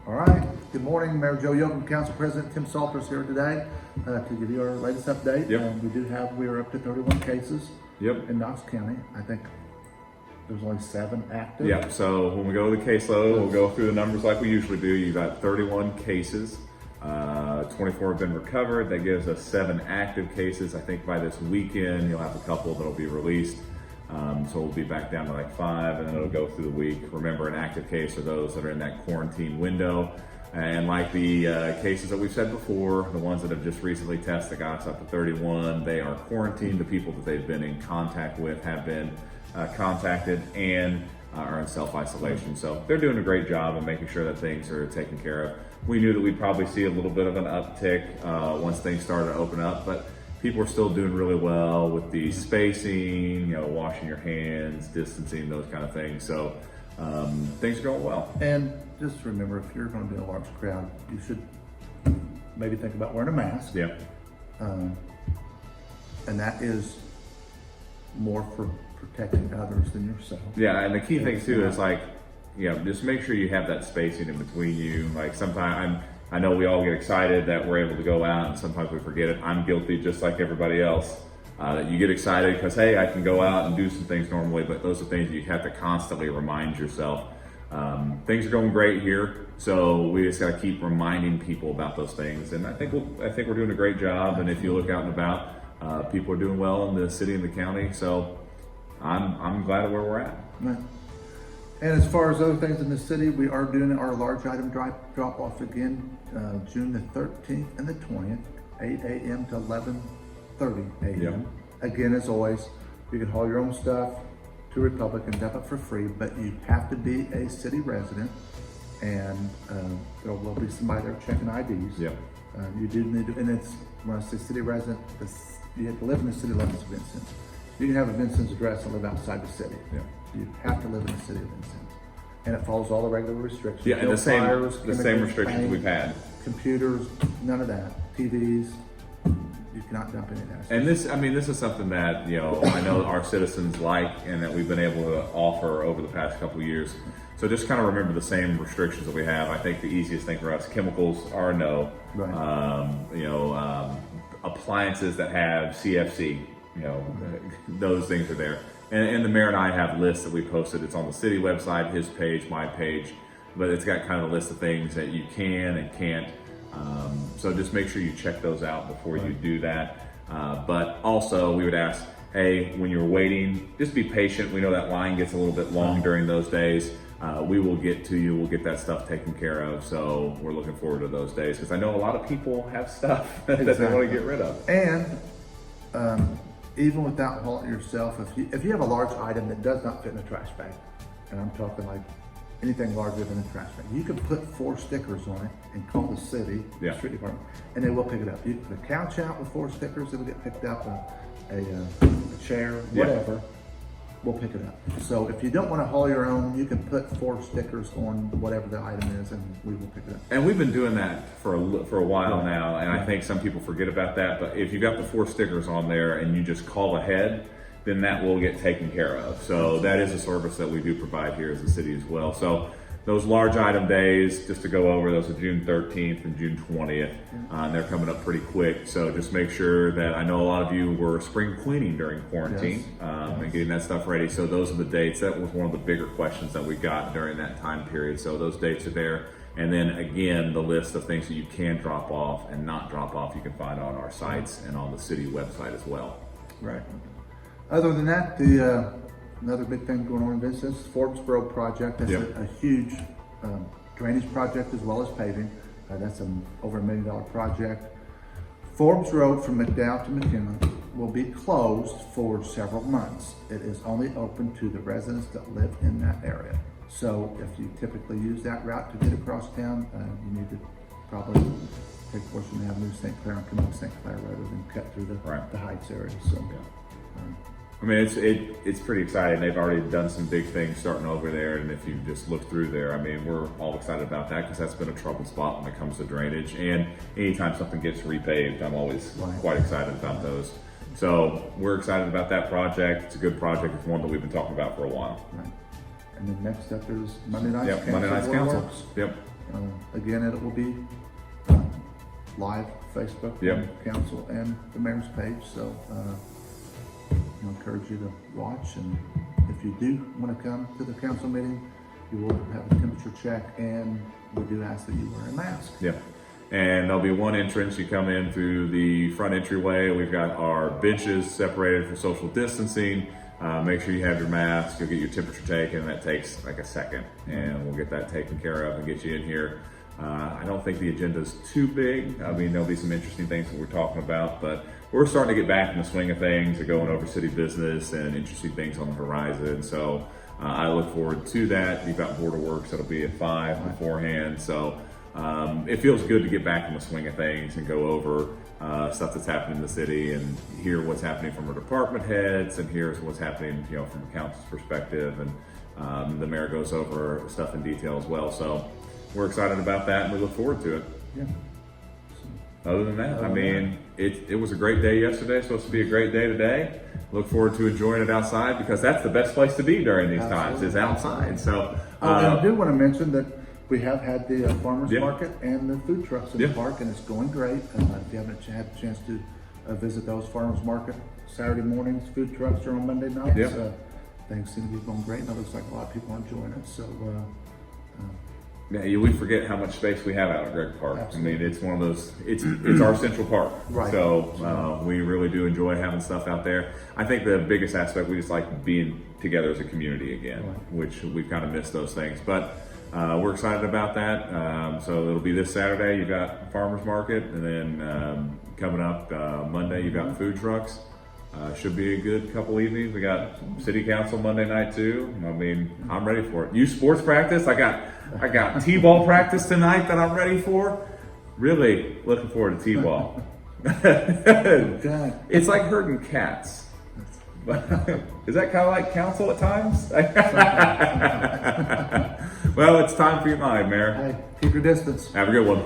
All right, good morning, Mayor Joe Yoakum, Council President Tim Salters here today to give you our latest update. Yep. We are up to 31 cases Yep. in Knox County. I think there's only 7 active. Yeah, so when we go to the caseload, we'll go through the numbers like we usually do. You've got 31 cases, 24 have been recovered. That gives us 7 active cases. I think by this weekend, you'll have a couple that'll be released. So we'll be back down to like 5, and then it'll go through the week. Remember, an active case are those that are in that quarantine window. And like the cases that we've said before, the ones that have just recently tested got us up to 31, they are quarantined. The people that they've been in contact with have been contacted and are in self-isolation. So they're doing a great job of making sure that things are taken care of. We knew that we'd probably see a little bit of an uptick once things started to open up, but people are still doing really well with the spacing, washing your hands, distancing, those kind of things. So things are going well. And just remember, if you're going to be in a large crowd, you should maybe think about wearing a mask. Yeah. And that is more for protecting others than yourself. Yeah, and the key thing too is just make sure you have that spacing in between you. Like sometimes I know we all get excited that we're able to go out, and sometimes we forget it. I'm guilty just like everybody else. That you get excited because, hey, I can go out and do some things normally, but those are things you have to constantly remind yourself. Things are going great here, so we just got to keep reminding people about those things. And I think we're doing a great job. And if you look out and about, people are doing well in the city and the county. So I'm glad of where we're at. Right. And as far as other things in the city, we are doing our large item drop off again, June the 13th and the 20th, 8 a.m. to 11:30 a.m. Yep. Again, as always, you can haul your own stuff to Republic and dump it for free, but you have to be a city resident, and there will be somebody there checking IDs. Yep. You do need to, and it's, when I say city resident, you have to live in the city limits of Vincent. You can have a Vincent's address and live outside the city. Yeah. You have to live in the city of Vincent. And it follows all the regular restrictions. Yeah, and No the same fires, restrictions chemicals, we've had. computers, none of that. TVs, you cannot dump any of that. And this is something that, I know our citizens like and that we've been able to offer over the past couple of years. So just kind of remember the same restrictions that we have. I think the easiest thing for us, chemicals are a no. Right. Appliances that have CFC, those things are there. And the mayor and I have lists that we posted. It's on the city website, his page, my page, but it's got kind of a list of things that you can and can't. So just make sure you check those out before you do that. But also we would ask, hey, when you're waiting, just be patient. We know that line gets a little bit long during those days. We will get to you. We'll get that stuff taken care of. So we're looking forward to those days because I know a lot of people have stuff that they want to get rid of. And even without hauling it yourself, if you have a large item that does not fit in a trash bag, and I'm talking like anything larger than a trash bag, you can put 4 stickers on it and call the city, the street department, and they will pick it up. You can put a couch out with 4 stickers, it'll get picked up, a chair, whatever, we'll pick it up. So if you don't want to haul your own, you can put 4 stickers on whatever the item is, and we will pick it up. And we've been doing that for a while now, and I think some people forget about that, but if you got the 4 stickers on there and you just call ahead, then that will get taken care of. So that is a service that we do provide here as a city as well. So those large item days, just to go over, those are June 13th and June 20th. And they're coming up pretty quick. So just make sure that, I know a lot of you were spring cleaning during quarantine and getting that stuff ready. So those are the dates. That was one of the bigger questions that we got during that time period. So those dates are there. And then again, the list of things that you can drop off and not drop off, you can find on our sites and on the city website as well. Right. Other than that, another big thing going on in Vincent is Forbesboro project. That's a huge drainage project as well as paving. That's over $1 million project. Forbes Road from McDowell to McKinley will be closed for several months. It is only open to the residents that live in that area. So if you typically use that route to get across town, you need to probably take a portion of Avenue St. Clair and come up St. Clair rather than cut through the Heights area. So. I mean, it's pretty exciting. They've already done some big things starting over there, and if you just look through there, I mean, we're all excited about that because that's been a troubled spot when it comes to drainage. And anytime something gets repaved, I'm always quite excited about those. So we're excited about that project. It's a good project. It's one that we've been talking about for a while. Right. And then next up is Monday Night's Council. Monday Night's Council. Yep. Again, it will be live Facebook, Yep. council, and the mayor's page. So I encourage you to watch. And if you do want to come to the council meeting, you will have a temperature check, and we do ask that you wear a mask. Yeah. And there'll be one entrance. You come in through the front entryway. We've got our benches separated for social distancing. Make sure you have your mask. You'll get your temperature taken. That takes like a second, and we'll get that taken care of and get you in here. I don't think the agenda is too big. I mean, there'll be some interesting things that we're talking about, but we're starting to get back in the swing of things and going over city business and interesting things on the horizon. So I look forward to that. You've got Board of Works. That'll be at 5 beforehand. So it feels good to get back in the swing of things and go over stuff that's happening in the city and hear what's happening from our department heads and hear what's happening, from a council's perspective. And the mayor goes over stuff in detail as well. So we're excited about that, and we look forward to it. Yeah. Other than that, I mean, it was a great day yesterday. Supposed to be a great day today. Look forward to enjoying it outside, because that's the best place to be during these times, is outside. So And I do want to mention that we have had the farmers Yeah. market and the food trucks in Yeah. the park, and it's going great. If you haven't had a chance to visit those farmers market Saturday mornings, food trucks are on Monday nights. Yeah. Things seem to be going great, and it looks like a lot of people are enjoying it. So yeah, we forget how much space we have out at Greg Park. Absolutely. I mean, it's one of those. It's our central park. Right. So we really do enjoy having stuff out there. I think the biggest aspect, we just like being together as a community again, Right. which we've kind of missed those things. But we're excited about that. So it'll be this Saturday. You've got farmers market, and then coming up Monday, you've got food trucks. Should be a good couple evenings. We got city council Monday night too. I mean, I'm ready for it. Youth sports practice. I got T-ball practice tonight that I'm ready for. Really looking forward to T-ball. God. It's like herding cats. Is that kind of like council at times? Well, it's time for your mind, Mayor. Hey, keep your distance. Have a good one.